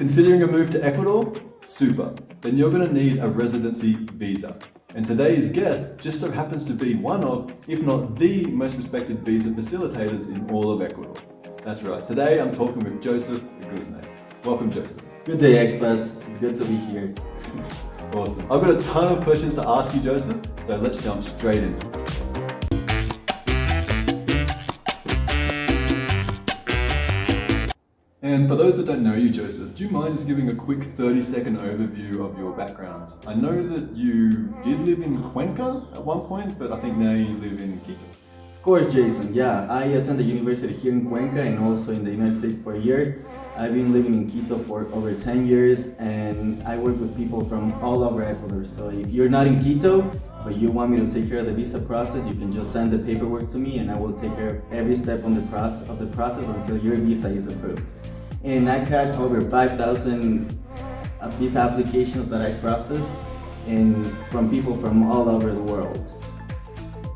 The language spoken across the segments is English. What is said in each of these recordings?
Considering a move to Ecuador? Super. Then you're going to need a residency visa. And today's guest just so happens to be one of, if not the most respected visa facilitators in all of Ecuador. That's right, today I'm talking with Joseph Guznay. Welcome, Joseph. Good day, Expats. It's good to be here. Awesome. I've got a ton of questions to ask you, Joseph, so let's jump straight into it. And for those that don't know you, Joseph, do you mind just giving a quick 30-second overview of your background? I know that you did live in Cuenca at one point, but I think now you live in Quito. Of course, Jason. Yeah, I attended university here in Cuenca and also in the United States for a year. I've been living in Quito for over 10 years and I work with people from all over Ecuador. So if you're not in Quito, but you want me to take care of the visa process, you can just send the paperwork to me and I will take care of every step on the process until your visa is approved. And I've had over 5,000 visa applications that I processed and from people from all over the world.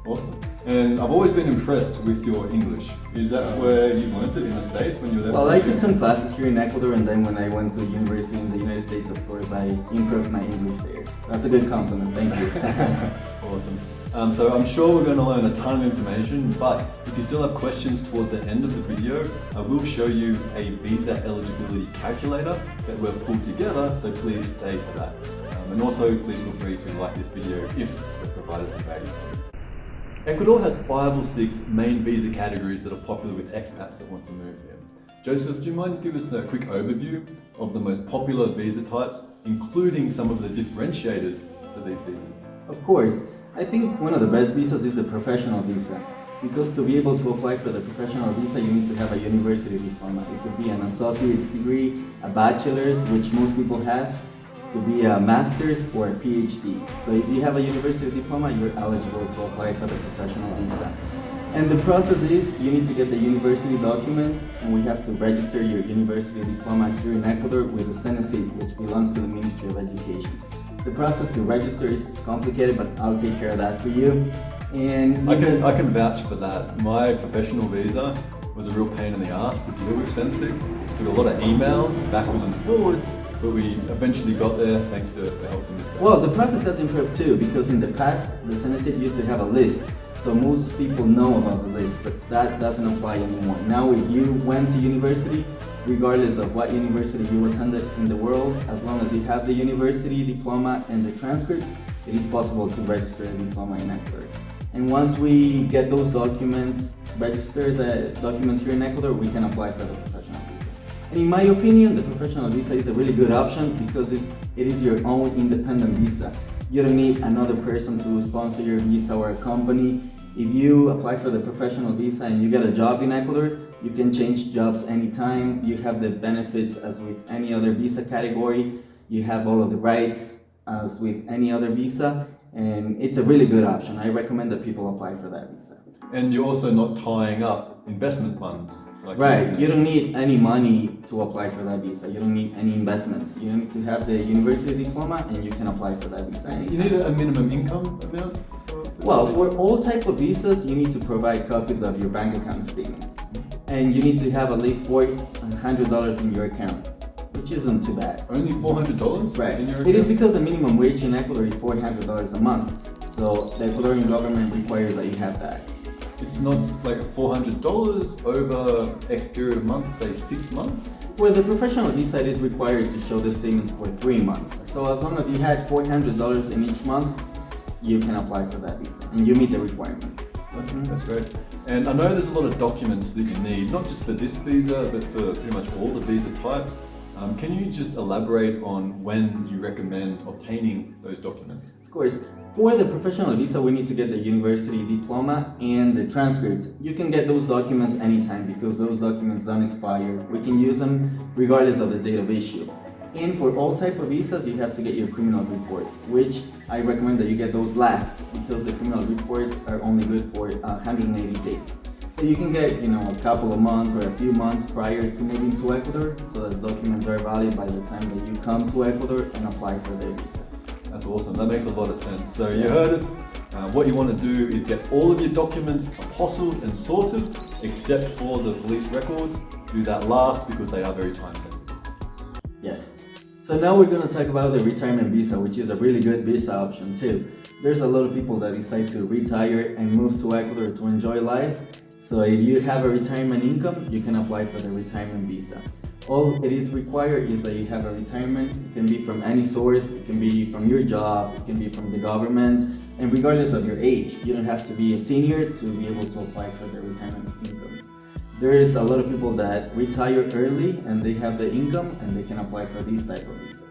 Awesome. And I've always been impressed with your English. Is that where you learned it in the States when you were there? Well, I took some classes here in Ecuador and then when I went to university in the United States, of course, I improved my English there. That's a good compliment, thank you. Awesome. So I'm sure we're going to learn a ton of information, but if you still have questions towards the end of the video, I will show you a visa eligibility calculator that we've pulled together, so please stay for that. And also please feel free to like this video if we've provided some value for you. Ecuador has 5 or 6 main visa categories that are popular with expats that want to move here. Joseph, do you mind giving us a quick overview of the most popular visa types, including some of the differentiators for these visas? Of course. I think one of the best visas is the professional visa. Because to be able to apply for the professional visa, you need to have a university diploma. It could be an associate's degree, a bachelor's, which most people have. It could be a master's or a PhD. So if you have a university diploma, you're eligible to apply for the professional visa. And the process is, you need to get the university documents, and we have to register your university diploma here in Ecuador with the Residency, which belongs to the Ministry of Education. The process to register is complicated, but I'll take care of that for you. And I can vouch for that. My professional visa was a real pain in the ass to deal with Residency. It took a lot of emails, backwards and forwards, but we eventually got there thanks to the help from this guy. Well, the process has improved too, because in the past, the Residency used to have a list. So most people know about the list, but that doesn't apply anymore. Now if you went to university, regardless of what university you attended in the world, as long as you have the university diploma and the transcripts, it is possible to register a diploma in Ecuador. And once we get those documents, register the documents here in Ecuador, we can apply for the professional visa. And in my opinion, the professional visa is a really good option because it is your own independent visa. You don't need another person to sponsor your visa or a company. If you apply for the professional visa and you get a job in Ecuador, you can change jobs anytime. You have the benefits as with any other visa category. You have all of the rights as with any other visa. And it's a really good option. I recommend that people apply for that visa. And you're also not tying up investment funds. Right, you don't need any money to apply for that visa. You don't need any investments. You need to have the university diploma and you can apply for that visa anytime. You need a minimum income amount? Well, for all type of visas, you need to provide copies of your bank account statements. And you need to have at least $400 in your account, which isn't too bad. Only $400? Right. In your account? It is because the minimum wage in Ecuador is $400 a month. So the Ecuadorian government requires that you have that. It's not like $400 over X period of months, say 6 months? For the professional visa, it is required to show the statements for 3 months. So as long as you had $400 in each month, you can apply for that visa and you meet the requirements. That's great. And I know there's a lot of documents that you need, not just for this visa, but for pretty much all the visa types. Can you just elaborate on when you recommend obtaining those documents? Of course. For the professional visa, we need to get the university diploma and the transcript. You can get those documents anytime because those documents don't expire. We can use them regardless of the date of issue. And for all type of visas, you have to get your criminal reports, which I recommend that you get those last because the criminal reports are only good for 180 days. So you can get, a couple of months or a few months prior to moving to Ecuador, so that documents are valid by the time that you come to Ecuador and apply for their visa. That's awesome. That makes a lot of sense. So you heard it. What you want to do is get all of your documents apostilled and sorted, except for the police records. Do that last because they are very time sensitive. Yes. So now we're going to talk about the retirement visa, which is a really good visa option too. There's a lot of people that decide to retire and move to Ecuador to enjoy life. So if you have a retirement income, you can apply for the retirement visa. All it is required is that you have a retirement. It can be from any source, it can be from your job, it can be from the government, and regardless of your age, you don't have to be a senior to be able to apply for the retirement income. There is a lot of people that retire early and they have the income and they can apply for these type of visa.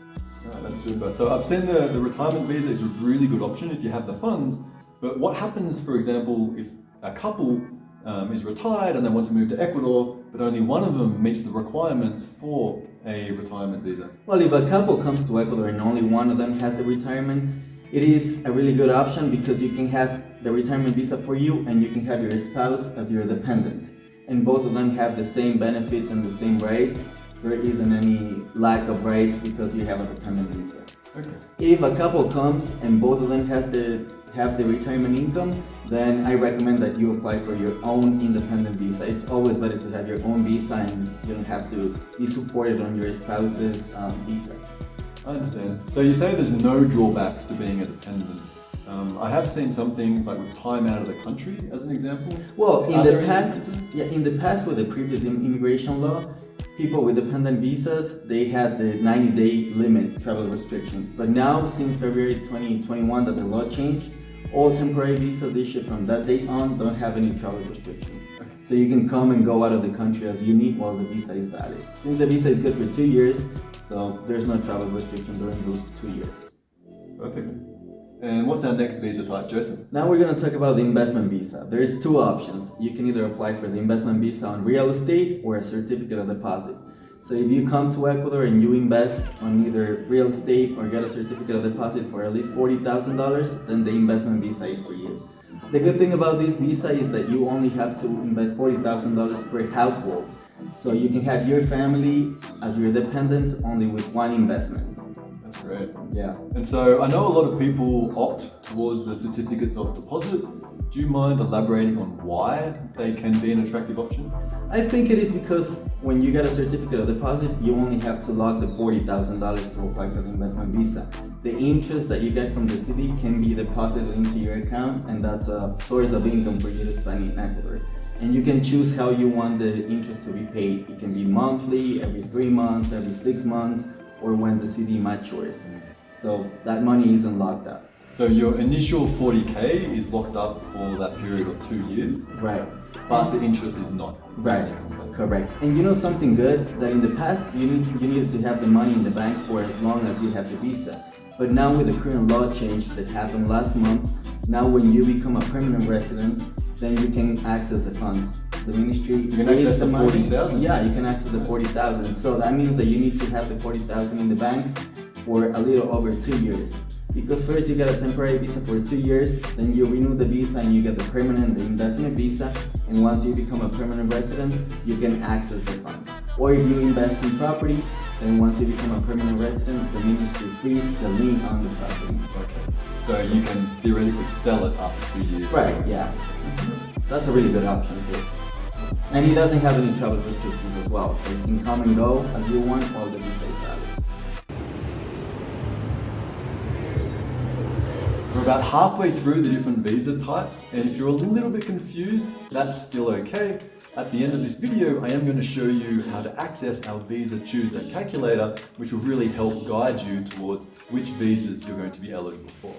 Oh, that's super. So I've seen the retirement visa is a really good option if you have the funds, but what happens, for example, if a couple is retired and they want to move to Ecuador, but only one of them meets the requirements for a retirement visa? Well, if a couple comes to Ecuador and only one of them has the retirement, it is a really good option because you can have the retirement visa for you and you can have your spouse as your dependent. And both of them have the same benefits and the same rights. There isn't any lack of rights because you have a dependent visa. Okay. If a couple comes and both of them have the retirement income, then I recommend that you apply for your own independent visa. It's always better to have your own visa and you don't have to be supported on your spouse's visa. I understand. So you say there's no drawbacks to being a dependent. I have seen some things like with time out of the country as an example. Well, in Are the there any past, differences? in the past with the previous immigration law, people with dependent visas, they had the 90-day limit travel restriction. But now, since February 2021 that the law changed, all temporary visas issued from that date on don't have any travel restrictions. Okay. So you can come and go out of the country as you need while the visa is valid. Since the visa is good for 2 years, so there's no travel restriction during those 2 years. Perfect. And what's our next visa type, Joseph? Now we're going to talk about the investment visa. There's two options. You can either apply for the investment visa on real estate or a certificate of deposit. So if you come to Ecuador and you invest on either real estate or get a certificate of deposit for at least $40,000, then the investment visa is for you. The good thing about this visa is that you only have to invest $40,000 per household. So you can have your family as your dependents only with one investment. That's great. Yeah. And so I know a lot of people opt towards the certificates of deposit. Do you mind elaborating on why they can be an attractive option? I think it is because when you get a certificate of deposit, you only have to log the $40,000 to apply for the investment visa. The interest that you get from the city can be deposited into your account, and that's a source of income for you to spend in Ecuador. And you can choose how you want the interest to be paid. It can be monthly, every 3 months, every 6 months, or when the CD matures. So that money isn't locked up. So your initial 40K is locked up for that period of 2 years, Right. but the interest is not. Right. Correct. And you know something good? That in the past you needed to have the money in the bank for as long as you had the visa. But now with the current law change that happened last month, now when you become a permanent resident, then you can access the funds. The ministry You can access the 40,000? Yeah, you can access the 40,000. So that means that you need to have the 40,000 in the bank for a little over 2 years. Because first you get a temporary visa for 2 years, then you renew the visa and you get the permanent, the indefinite visa, and once you become a permanent resident, you can access the funds. Or if you invest in property, then once you become a permanent resident, the ministry frees the lien on the property. Okay. So you can theoretically sell it after 2 years. Right, yeah. That's a really good option too. And he doesn't have any travel restrictions as well, so you can come and go as you want while the visa is valid. We're about halfway through the different visa types, and if you're a little bit confused, that's still okay. At the end of this video, I am going to show you how to access our visa chooser calculator, which will really help guide you towards which visas you're going to be eligible for.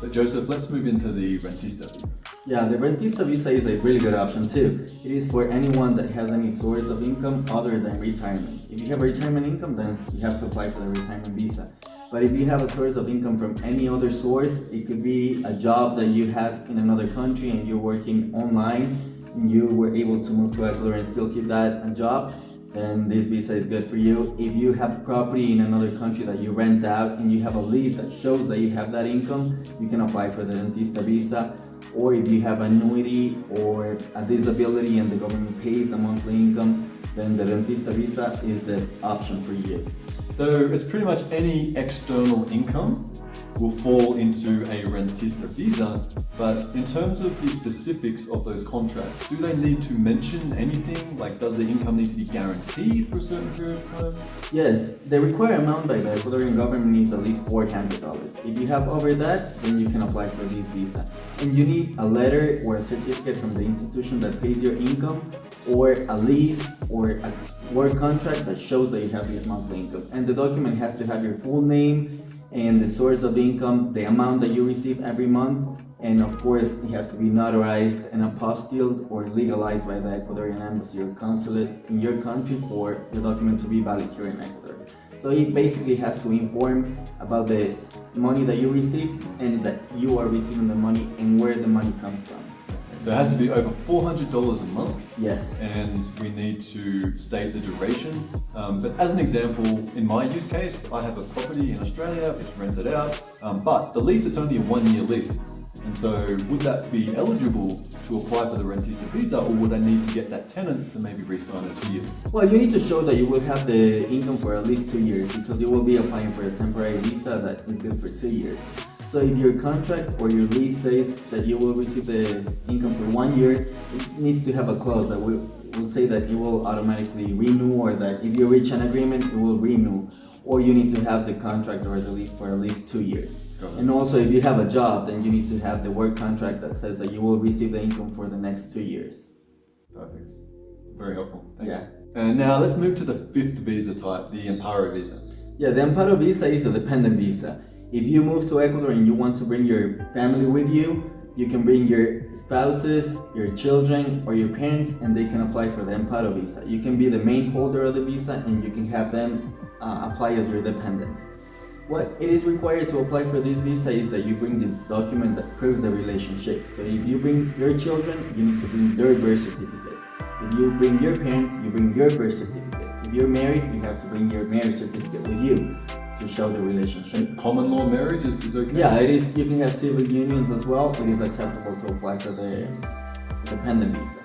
So Joseph, let's move into the rentista visa. Yeah, the rentista visa is a really good option too. It is for anyone that has any source of income other than retirement. If you have retirement income, then you have to apply for the retirement visa. But if you have a source of income from any other source, it could be a job that you have in another country and you're working online, and you were able to move to Ecuador and still keep that a job, then this visa is good for you. If you have property in another country that you rent out and you have a lease that shows that you have that income, you can apply for the rentista visa. Or if you have annuity or a disability and the government pays a monthly income, then the rentista visa is the option for you. So it's pretty much any external income will fall into a rentista visa, but in terms of the specifics of those contracts, do they need to mention anything? Like, does the income need to be guaranteed for a certain period of time? Yes, the required amount by the Ecuadorian government is at least $400. If you have over that, then you can apply for this visa. And you need a letter or a certificate from the institution that pays your income, or a lease or a work contract that shows that you have this monthly income. And the document has to have your full name and the source of income, the amount that you receive every month, and of course it has to be notarized and apostilled or legalized by the Ecuadorian embassy or consulate in your country for the document to be valid here in Ecuador. So it basically has to inform about the money that you receive and that you are receiving the money and where the money comes from. So it has to be over $400 a month. Yes. And we need to state the duration. But as an example, in my use case, I have a property in Australia, it's rented out, but the lease, it's only a 1-year lease. And so would that be eligible to apply for the rentista visa, or would I need to get that tenant to maybe re-sign it 2 years? Well, you need to show that you will have the income for at least 2 years, because you will be applying for a temporary visa that is good for 2 years. So if your contract or your lease says that you will receive the income for 1 year, it needs to have a clause that will say that it will automatically renew, or that if you reach an agreement, it will renew. Or you need to have the contract or the lease for at least 2 years. And also if you have a job, then you need to have the work contract that says that you will receive the income for the next 2 years. Perfect. Very helpful. Thanks. Yeah. And now let's move to the fifth visa type, the Amparo visa. Yeah, the Amparo visa is the dependent visa. If you move to Ecuador and you want to bring your family with you, you can bring your spouses, your children, or your parents, and they can apply for the Amparo visa. You can be the main holder of the visa, and you can have them apply as your dependents. What it is required to apply for this visa is that you bring the document that proves the relationship. So if you bring your children, you need to bring their birth certificate. If you bring your parents, you bring your birth certificate. If you're married, you have to bring your marriage certificate with you to show the relationship. And common law marriage is okay? Yeah, it is. You can have civil unions as well. It is acceptable to apply for the dependent visa.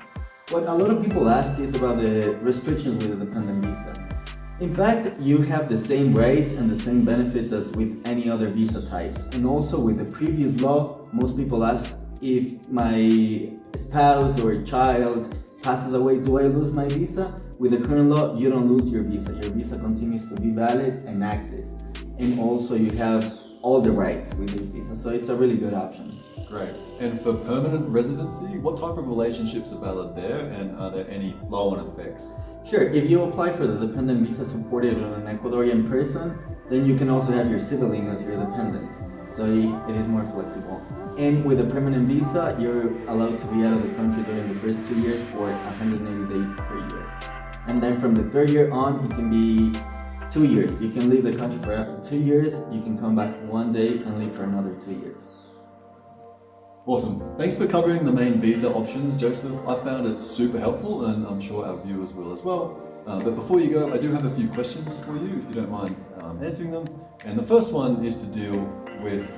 What a lot of people ask is about the restrictions with the dependent visa. In fact, you have the same rights and the same benefits as with any other visa types. And also with the previous law, most people ask, if my spouse or child passes away, do I lose my visa? With the current law, you don't lose your visa. Your visa continues to be valid and active. And also you have all the rights with this visa. So it's a really good option. Great. And for permanent residency, what type of relationships are valid there, and are there any flow-on effects? Sure, if you apply for the dependent visa supported on an Ecuadorian person, then you can also have your sibling as your dependent. So it is more flexible. And with a permanent visa, you're allowed to be out of the country during the first 2 years for 180 days per year. And then from the third year on, it can be 2 years. You can leave the country for after 2 years, you can come back for 1 day and leave for another 2 years. Awesome. Thanks for covering the main visa options, Joseph. I found it super helpful, and I'm sure our viewers will as well. But before you go, I do have a few questions for you, if you don't mind answering them. And the first one is to deal with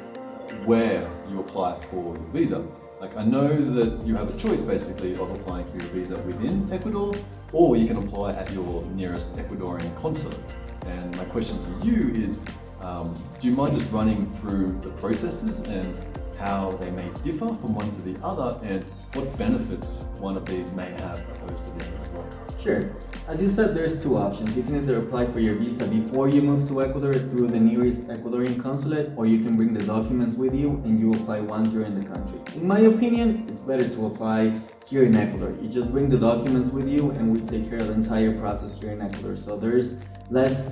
where you apply for your visa. Like, I know that you have a choice basically of applying for your visa within Ecuador, or you can apply at your nearest Ecuadorian consulate. And my question to you is, do you mind just running through the processes and how they may differ from one to the other, and what benefits one of these may have opposed to the other as well? Sure. As you said, there's two options. You can either apply for your visa before you move to Ecuador through the nearest Ecuadorian consulate, or you can bring the documents with you and you apply once you're in the country. In my opinion, it's better to apply here in Ecuador. You just bring the documents with you and we take care of the entire process here in Ecuador. So there's less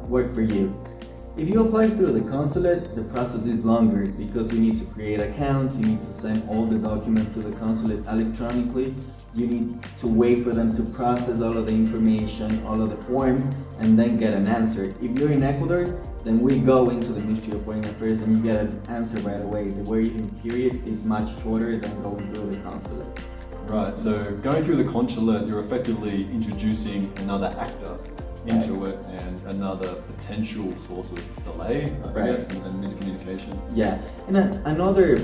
work for you. If you apply through the consulate, the process is longer because you need to create accounts, you need to send all the documents to the consulate electronically, you need to wait for them to process all of the information, all of the forms, and then get an answer. If you're in Ecuador, then we go into the Ministry of Foreign Affairs and you get an answer right away. The waiting period is much shorter than going through the consulate. Right, so going through the consulate, you're effectively introducing another actor into it and another potential source of delay, I guess, and miscommunication. Yeah, and another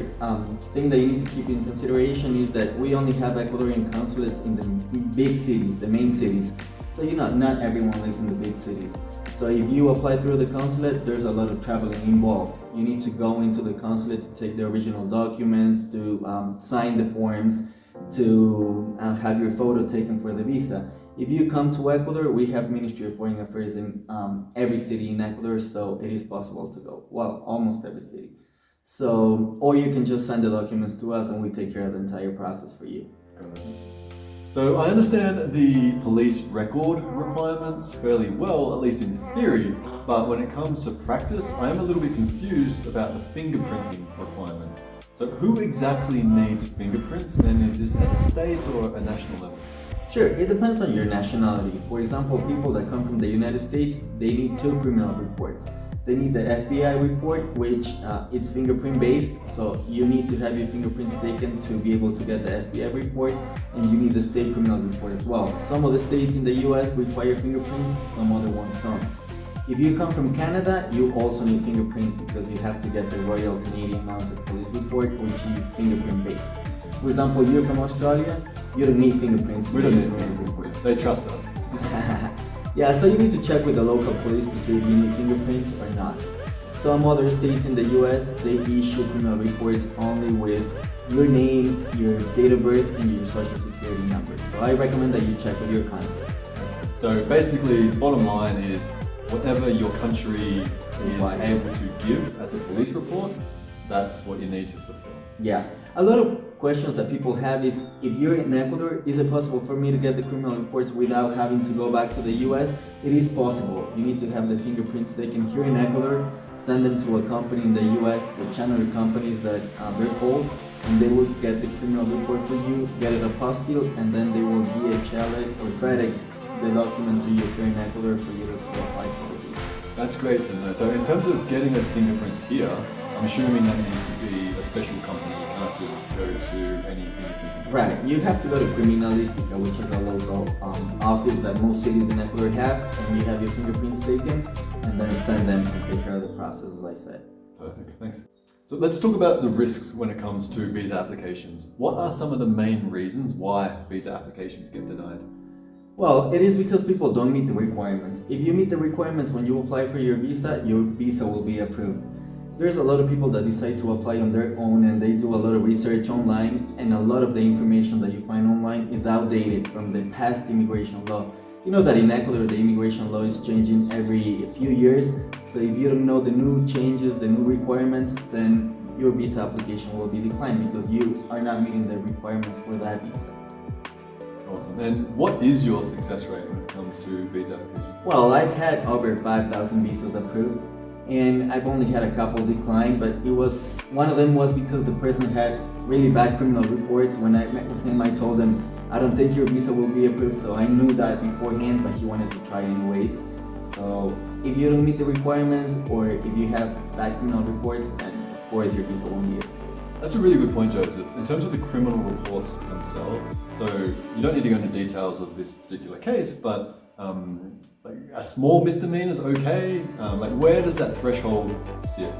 thing that you need to keep in consideration is that we only have Ecuadorian consulates in the big cities, the main cities. So not everyone lives in the big cities. So if you apply through the consulate, there's a lot of traveling involved. You need to go into the consulate to take the original documents, to sign the forms, to have your photo taken for the visa. If you come to Ecuador, we have Ministry of Foreign Affairs in every city in Ecuador, so it is possible to go. Well, almost every city. So, or you can just send the documents to us and we take care of the entire process for you. So I understand the police record requirements fairly well, at least in theory, but when it comes to practice, I am a little bit confused about the fingerprinting requirements. So who exactly needs fingerprints, and is this at a state or a national level? Sure, it depends on your nationality. For example, people that come from the United States, they need 2 criminal reports. They need the FBI report, which it's fingerprint based, so you need to have your fingerprints taken to be able to get the FBI report, and you need the state criminal report as well. Some of the states in the US require fingerprints, some other ones don't. If you come from Canada, you also need fingerprints because you have to get the Royal Canadian Mounted Police report, which is fingerprint based. For example, you're from Australia, you don't need fingerprints. We don't need fingerprints. They trust us. Yeah, so you need to check with the local police to see if you need fingerprints or not. Some other states in the US, they issue criminal reports only with your name, your date of birth, and your social security number. So I recommend that you check with your contact. So basically, the bottom line is whatever your country is able to give as a police report, that's what you need to fulfill. Yeah, a lot of questions that people have is, if you're in Ecuador, is it possible for me to get the criminal reports without having to go back to the US? It is possible. You need to have the fingerprints taken here in Ecuador, send them to a company in the US, the channel companies that they're called, and they will get the criminal report for you, get it apostilled, and then they will DHL it or FedEx the document to you here in Ecuador for you to apply for it. That's great to know. So in terms of getting those fingerprints here, I'm assuming that needs to be a special company. You can't just go to any fingerprinting. Right, you have to go to Criminalistica, which is a local office that most cities in Ecuador have, and you have your fingerprints taken, and then send them and take care of the process, as I said. Perfect, thanks. So let's talk about the risks when it comes to visa applications. What are some of the main reasons why visa applications get denied? Well, it is because people don't meet the requirements. If you meet the requirements when you apply for your visa will be approved. There's a lot of people that decide to apply on their own and they do a lot of research online, and a lot of the information that you find online is outdated from the past immigration law. You know that in Ecuador the immigration law is changing every few years, so if you don't know the new changes, the new requirements, then your visa application will be declined because you are not meeting the requirements for that visa. Awesome. And what is your success rate when it comes to visa application? Well, I've had over 5,000 visas approved, and I've only had a couple decline, but one of them was because the person had really bad criminal reports. When I met with him, I told him, I don't think your visa will be approved, so I knew that beforehand, but he wanted to try anyways. So if you don't meet the requirements, or if you have bad criminal reports, then of course your visa won't be approved. That's a really good point, Joseph. In terms of the criminal reports themselves, so you don't need to go into details of this particular case, but like a small misdemeanor is okay. Like where does that threshold sit?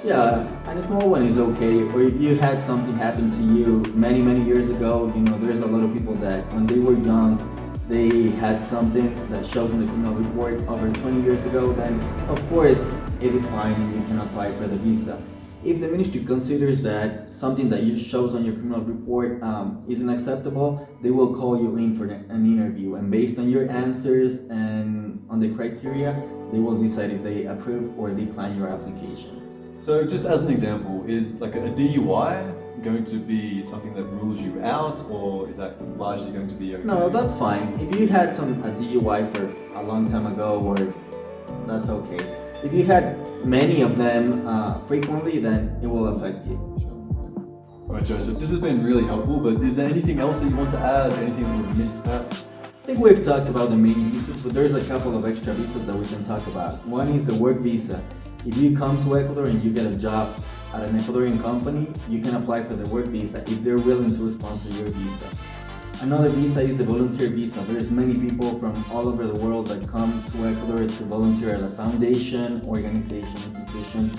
Yeah, and a small one is okay. Or if you had something happen to you many years ago, you know, there's a lot of people that when they were young, they had something that shows in the criminal report over 20 years ago, then of course it is fine and you can apply for the visa. If the ministry considers that something that you shows on your criminal report isn't acceptable, they will call you in for an interview, and based on your answers and on the criteria, they will decide if they approve or decline your application. So just as an example, is like a DUI going to be something that rules you out, or is that largely going to be okay? No, that's fine. If you had a DUI for a long time ago, or that's okay. If you had many of them frequently, then it will affect you. Sure. All right, Joseph, this has been really helpful, but is there anything else that you want to add? Anything that we've missed about? I think we've talked about the main visas, but there's a couple of extra visas that we can talk about. One is the work visa. If you come to Ecuador and you get a job at an Ecuadorian company, you can apply for the work visa if they're willing to sponsor your visa. Another visa is the volunteer visa. There's many people from all over the world that come to Ecuador to volunteer at a foundation, organization, institution,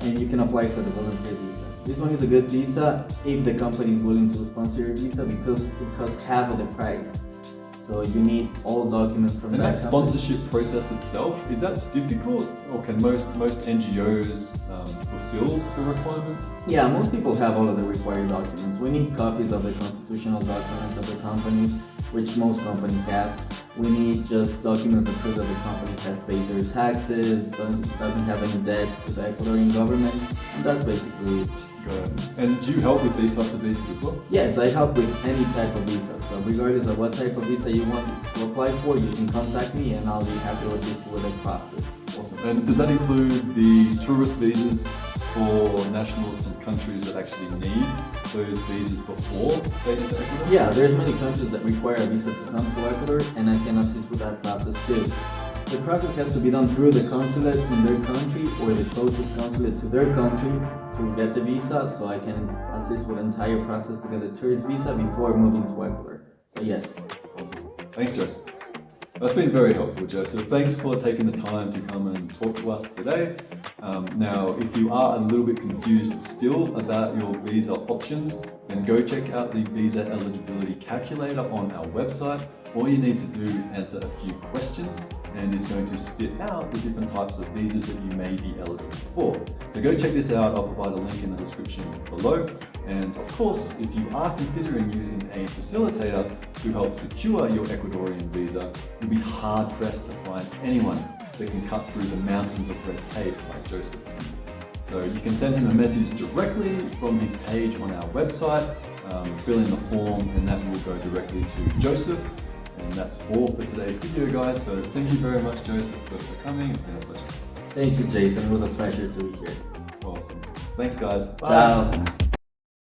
and you can apply for the volunteer visa. This one is a good visa if the company is willing to sponsor your visa because it costs half of the price. So you need all documents from And that that company. sponsorship process itself, is that difficult, or can most NGOs fulfill the requirements? Yeah, most people have all of the required documents. We need copies of the constitutional documents of the companies, which most companies have. We need just documents that prove that the company has paid their taxes, doesn't have any debt to the Ecuadorian government, and that's basically it. Good. And do you help with these types of visas as well? Yes, I help with any type of visa. So regardless of what type of visa you want to apply for, you can contact me and I'll be happy to assist you with the process. Awesome. And does that include the tourist visas for nationals from countries that actually need those visas before they enter Ecuador? Yeah, there's many countries that require a visa to come to Ecuador, and I can assist with that process too. The process has to be done through the consulate in their country or the closest consulate to their country to get the visa, so I can assist with the entire process to get a tourist visa before moving to Ecuador. So yes. Awesome. Thanks, Joseph. That's been very helpful, Joseph. Thanks for taking the time to come and talk to us today. Now, if you are a little bit confused still about your visa options, then go check out the visa eligibility calculator on our website. All you need to do is answer a few questions, and it's going to spit out the different types of visas that you may be eligible for. So go check this out. I'll provide a link in the description below. And of course, if you are considering using a facilitator to help secure your Ecuadorian visa, you'll be hard pressed to find anyone that can cut through the mountains of red tape like Joseph. So you can send him a message directly from his page on our website, fill in the form, and that will go directly to Joseph. And that's all for today's video, guys. So thank you very much, Joseph, for coming. It's been a pleasure. Thank you, Jason. It was a pleasure to be here. Awesome. Thanks, guys. Bye. Ciao.